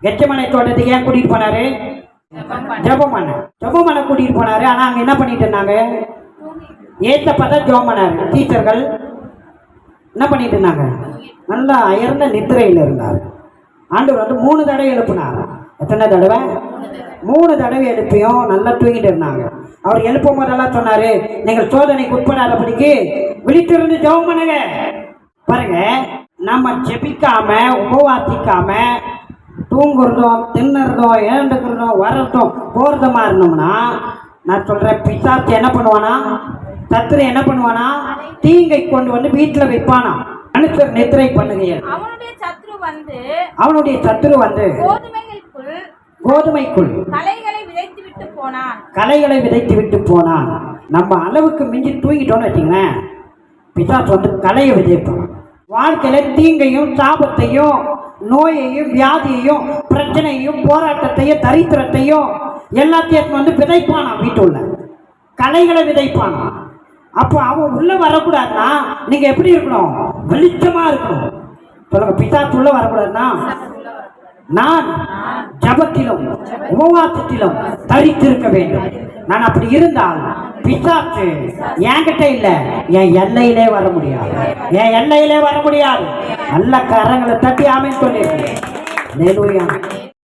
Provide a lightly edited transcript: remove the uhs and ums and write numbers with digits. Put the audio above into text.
கெச்சமனை தோட்டத்துக்கு ஏன் கூட்டிட்டு போனாரு? ஜெபமான கூட்டிட்டு போனாரு. ஆனா அங்க என்ன பண்ணிட்டு இருந்தாங்க? ஏத்த பார்த்தா ஜெபம் பண்ணாரு. டீச்சர்கள் என்ன பண்ணிட்டு இருந்தாங்க? நல்லா அயர்ந்த நித்திரையில் இருந்தார். ஆண்டவர் வந்து 3 தடவை எழுப்பினார். எத்தனை தடவை? 3 தடவை எழுப்பியும் நல்லா தூங்கிட்டு இருந்தாங்க. அவர் எழுப்பும் போதெல்லாம் சொன்னாரு, நீங்கள் சோதனைக்கு உட்படாதபடிக்கு விழித்திருந்து ஜெபம் பண்ணுங்க. பாருங்க, நம்ம ஜெபிக்காம உபவாசிக்காம தூங்குறதும் தின்னுறதும் ஏந்துக்கிறதும் வர்றதும் போறதுமா இருந்தோம்னா, நான் சொல்றேன், பிசாசு என்ன பண்ணுவானா? சத்துரு என்ன பண்ணுவானா? தீங்கை கொண்டு வந்து வீட்டுல வைப்பானா. மனுஷர் நித்திரை பண்ணுகையில் அவனுடைய சத்துரு வந்து கோதுமைக்குள் களைகளை விதைத்து விட்டு போனான். நம்ம அளவுக்கு மிஞ்சி தூங்கிட்டோம்னு வச்சுங்களேன், பிசாசு வந்து களையை விதைப்பான். வாழ்க்கையில தீங்கையும் சாபத்தையும் நோயையும் வியாதியையும் பிரச்சனையும் போராட்டத்தையும் தரித்திரத்தையும் எல்லாத்தையும் வந்து விதைப்பானா. வீட்டுள்ள களைகளை விதைப்பானா. அப்போ அவன் உள்ள வரக்கூடாதுன்னா நீங்க எப்படி இருக்கணும்? வெளிச்சமா இருக்கணும். சொல்லுங்க, பிசாசு உள்ள வரக்கூடாதுன்னா நான் ஜபத்திலும் உபவாசத்திலும் தரித்திருக்க வேண்டும். நான் அப்படி இருந்தால் பிசாசு என்கிட்ட இல்ல, என் எல்லையிலே வர முடியாது. என் எல்லையிலே வர முடியாது. நல்ல கரங்களை தட்டி ஆமென் சொல்லி.